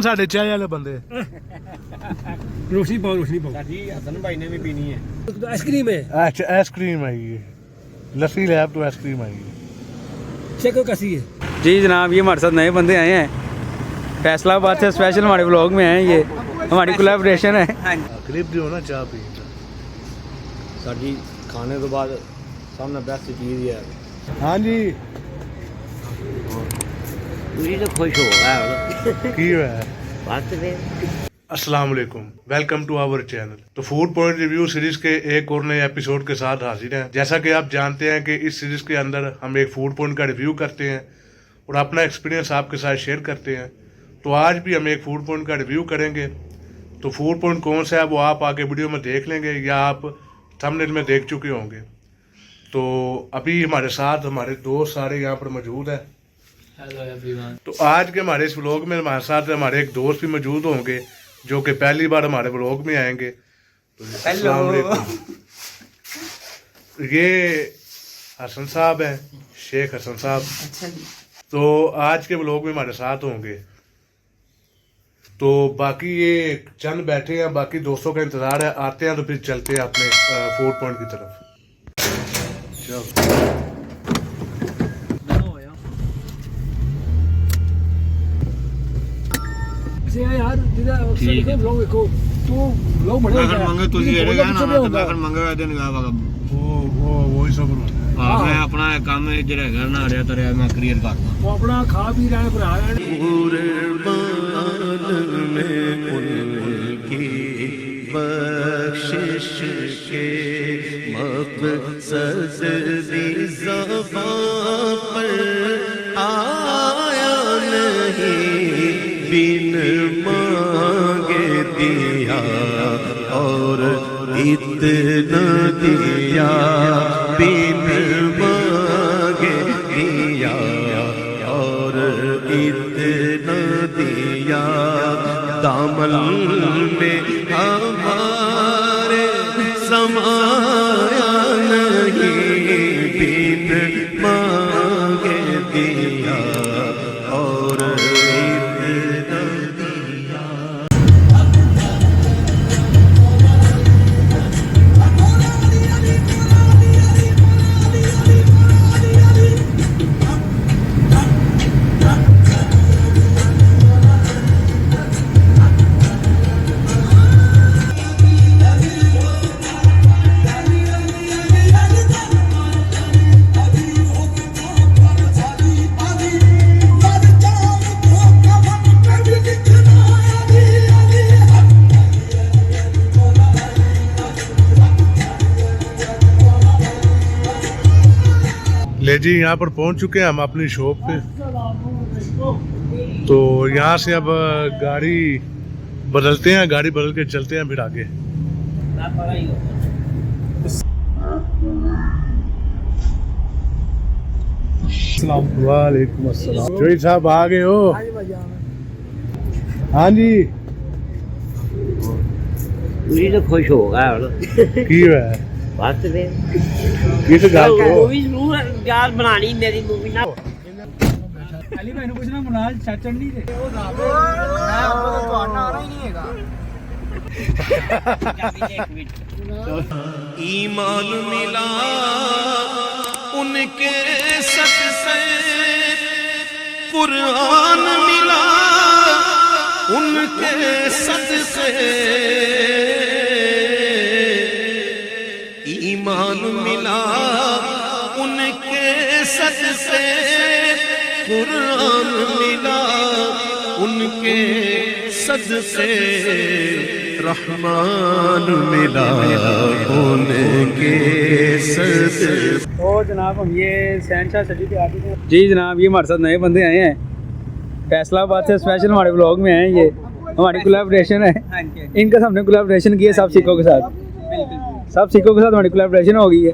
साढ़े चाय वाले बंदे रोशनी पाओ जी हसन भाई ने भी पीनी है। आइसक्रीम है। अच्छा आइसक्रीम आएगी, लस्सी ले आप तो आइसक्रीम आएगी। चेको कैसी है? जी जनाब ये हमारे साथ नए बंदे आए हैं, फैसलाबाद से स्पेशल हमारे व्लॉग में हैं। ये हमारी कोलैबोरेशन है। करीब जो ना चाह पी साड़ी खाने तो बाद सामने बेस्ट चीज़ है। हाँ जी तो खुश हो गया की है। अस्सलाम वालेकुम, वेलकम टू आवर चैनल। तो फूड पॉइंट रिव्यू सीरीज के एक और नए एपिसोड के साथ हाजिर हैं। जैसा कि आप जानते हैं कि इस सीरीज के अंदर हम एक फूड पॉइंट का रिव्यू करते हैं और अपना एक्सपीरियंस आपके साथ शेयर करते हैं। तो आज भी हम एक फूड पॉइंट का रिव्यू करेंगे। तो फूड पॉइंट कौन सा है वो आप आगे वीडियो में देख लेंगे या आप थंबनेल में देख चुके होंगे। तो अभी हमारे साथ हमारे दोस्त सारे यहाँ पर मौजूद हैं। Hello everyone. तो आज के हमारे इस व्लॉग में हमारे साथ हमारे एक दोस्त भी मौजूद होंगे जो कि पहली बार हमारे व्लॉग में आएंगे। तो अस्सलाम वालेकुम। ये हसन साहब हैं, शेख हसन साहब। अच्छा जी। तो आज के व्लॉग में हमारे साथ होंगे। तो बाकी ये चंद बैठे हैं, बाकी दोस्तों का इंतज़ार है, आते हैं तो फिर चलते हैं अपने फूड पॉइंट की तरफ। चलो यार ब्लॉग देखो तो ब्लॉग बढ़िया है। मंगे तो ये रहेगा ना, मैं फिर मंगेगा दिन का वो ही सब मैं अपना काम में जरा घर ना रहा तो मैं क्लियर करता वो अपना खा पी रहे हैं, भरा रहे हैं। पूरे बाल में उनकी बख्शिश के मक़सद ज़बान पर आया नहीं, बिन मांगे दिया और इतना दिया, बिन मांगे दिया और इतना दिया, दामन में हमारे समाया नहीं, बिन मांगे दिया और इतना दिया। ले जी यहाँ पर पहुँच चुके हैं हम अपनी शॉप पे। तो यहाँ से अब गाड़ी बदलते हैं, गाड़ी बदल के चलते हैं फिर आगे। वालेकुम अस्सलाम। जोई साहब आ गए हो? हाँ जी तो खुश हो गया की है बस वे ये तो गल मूवी जरूर यार बनानी मेरी मूवी ना। अली भाई ने पूछना मुनाल चाचड़ नहीं थे वो ना मैं आपको तो आना आ रहा ही नहीं हैगा। ईमान मिला उनके सच से, कुरान मिला उनके सच से, ईमान मिला उनके सच से, कुरान मिला उनके सच से, रहमान मिला उनके सच। और जनाब हम ये शहनशाह सिटी पे आ चुके हैं। जी जनाब ये हमारे साथ नए बंदे आए हैं, फैसलाबाद से स्पेशल हमारे व्लॉग में हैं। ये हमारी कोलैबोरेशन है, इनका हमने कोलैबोरेशन की है सब सिखों के साथ। सब सिखों के साथ हमारी कोलैबोरेशन हो गई है।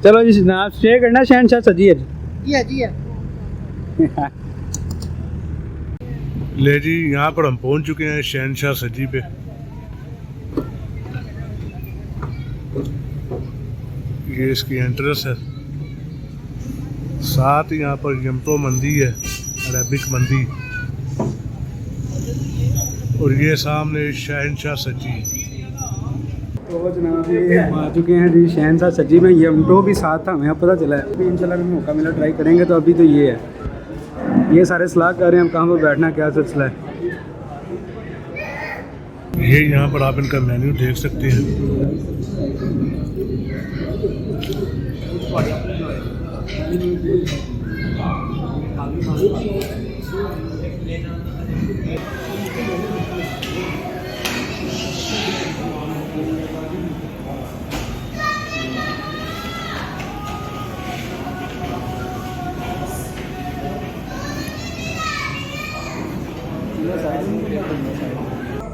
चलो जी जनाब स्टे करना शहनशाह सजी ले जी, यहाँ पर हम पहुँच चुके हैं शहनशाह सजी पे। ये इसकी एंट्रेंस है, साथ ही यहाँ पर यमतो मंदी है, अरबिक मंदी, और ये सामने शहनशाह सजी। तो जनाब ये हम आ चुके हैं जी शहनशाह सजी में। यमटो भी साथ था, हमें अब पता चला है, अभी इंशाल्लाह हमें मौका मिला ट्राई करेंगे। तो अभी तो ये है, ये सारे सलाह कर रहे हैं हम कहाँ पर बैठना, क्या सिलसिला है। ये यहाँ पर आप इनका मेन्यू देख सकते हैं।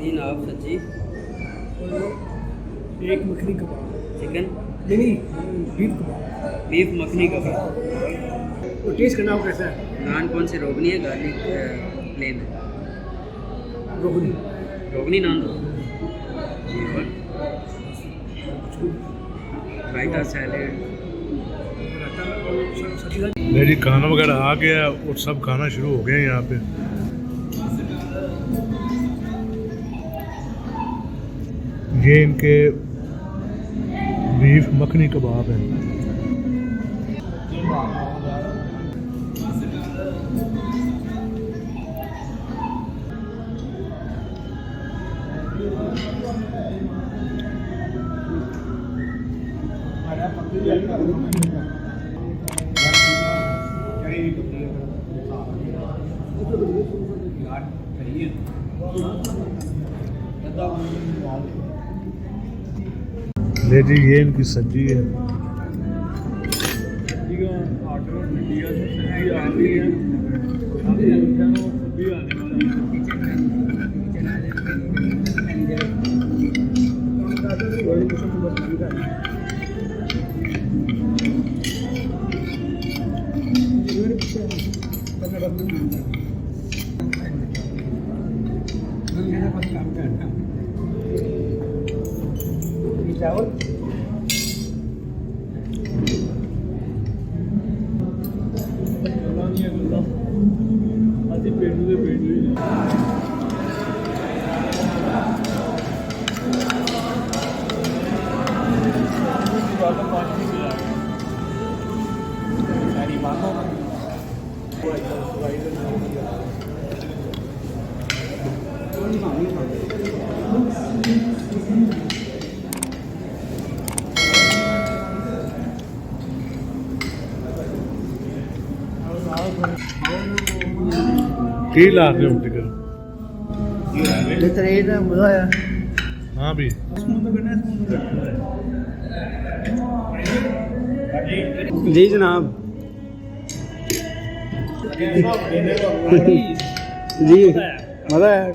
तीन आप सब्जी, एक मखनी कबाब, चिकन, नहीं बीफ कबाब, बीफ मखनी कबाब। तो टेस्ट करना हो कैसा है? नान कौन से रोगनी है, गार्लिक प्लेन है? रोगनी रोगनी नान दो जी। और रायता, सैलेड। ले जी, खाना वगैरह आ गया और सब खाना शुरू हो गया है यहाँ पे। ये इनके बीफ मखनी कबाब है। ले जी, ये इनकी सब्जी है। चावल की ला रहे हो टिकट? मजा आया। हाँ भी। जी जनाब। जी मज़ा आया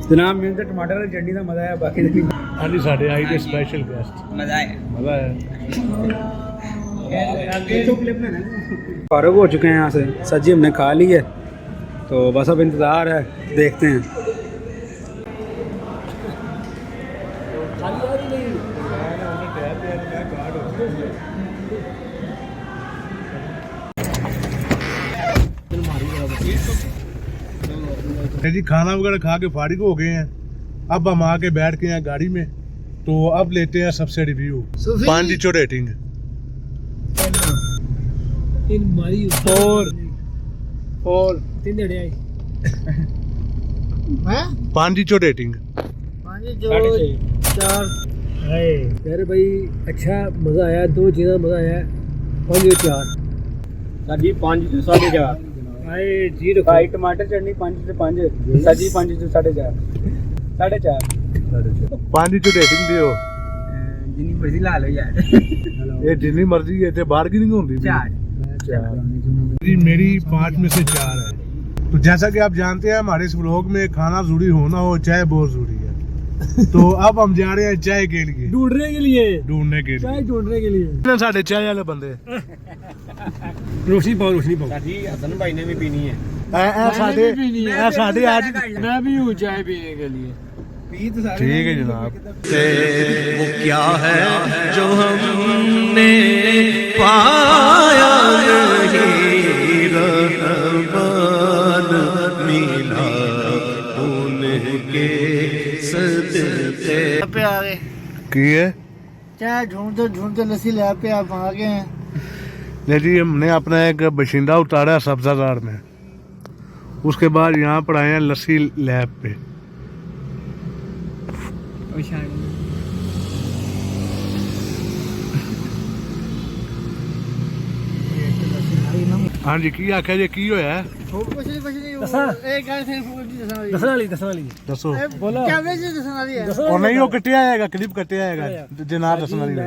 जनाब, मैंने तो टमाटर वाली चटनी का मज़ा आया, बाकी नहीं। हाँ जी, साढ़े आई के स्पेशल गेस्ट। मज़ा आया, मज़ा आया। फारूक हो चुके हैं यहाँ से, सब्जी हमने खा ली है, तो बस अब इंतज़ार है, देखते हैं। जी, खाना वगैरह खा के फारिग हो गए हैं। अब हम आके बैठ के हैं गाड़ी में, तो अब लेते हैं सबसे रिव्यू। 5 रेटिंग और 3 डेढ़ आई 5 रेटिंग। 4 यार भाई, अच्छा मज़ा आया, 2 चीज़ा मज़ा आया। 5 सब्जी 5 से 4.5, आए जी रखो। भाई टमाटर चटनी 5 से 5, सब्जी 5 से 4.5, 4.5। 5 रेटिंग दियो, जिनी मर्जी ला लो यार। ये जितनी मर्जी है, इतने बार्गेनिंग होती है। 4 जी, मेरी 5 में से 4 है। तो जैसा कि आप जानते हैं, हमारे इस व्लॉग में खाना जरूरी होना हो चाहे बहुत जरूरी है। तो अब हम जा रहे हैं चाय के लिए, ढूंढने के लिए, ढूंढने के लिए, चाय ढूंढने के लिए। ना साढ़े चाय वाले बंदे रोशनी पाओ, रोशनी पाओ। हसन भाई ने भी पीनी है। साढ़े आज मैं भी हूँ चाय पीने के लिए। ठीक है जनाब। वो क्या है जो हमने पाया नहीं, रहमान मिला उनके सदके। पे आ गए, की है चाय ढूंढते ढूंढते लस्सी लैब पे आप आ गए हैं। ले जी, हमने अपना एक बशिंदा उतारा सब्जादार में, उसके बाद यहाँ पर आए हैं लस्सी लैब पे। हाँ जी, की आख्या जी, की होया है? दसो और नहीं वो कटिया आएगा, क्लिप कटिया आएगा जनाब दसना नहीं।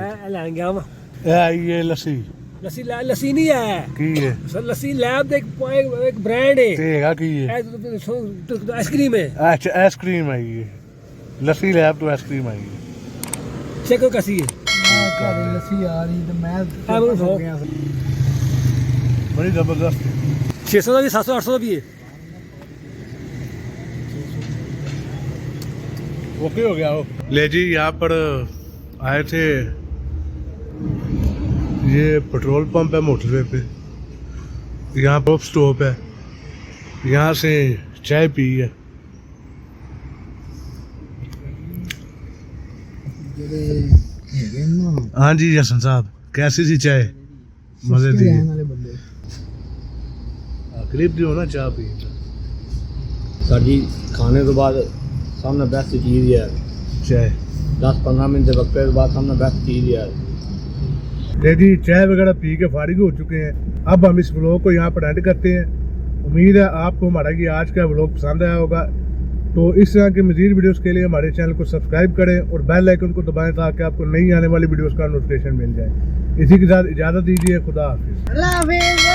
ये लस्सी लस्सी नहीं है की है, लस्सी लैब एक ब्रांड है, तेगा की है, आइसक्रीम है। अच्छा आइसक्रीम आई है, लस्सी लैब तो आइसक्रीम आई है। चेको कैसी है? लस्सी आ रही तो मैं बड़ी जबरदस्त है। 600 का भी, 700 800 भी है। ओके हो गया हो। ले जी, यहाँ पर आए थे, ये पेट्रोल पंप है मोटरवे पे, यहाँ पर स्टॉप है, यहाँ से चाय पी है। हाँ जी हसन साहब, कैसी सी चाय? मजे दी क्लिप दी हो ना चाय पी। साड़ी खाने तो बाद सामने बेस्ट चीज़ है चाय, 10-15 मिनट के वक्त के बाद सामने बेस्ट चीज़ है। जी चाय वगैरह पी के फारिग हो चुके हैं। अब हम इस व्लॉग को यहाँ पर एंड करते हैं। उम्मीद है आपको हमारा ये आज का व्लॉग पसंद आया होगा। तो इस तरह के मज़ीद वीडियोस के लिए हमारे चैनल को सब्सक्राइब करें और बेल आइकन को दबाएं ताकि आपको नई आने वाली वीडियोस का नोटिफिकेशन मिल जाए। इसी के साथ इजाज़त दीजिए, खुदा हाफिज़। अल्लाह हाफिज़।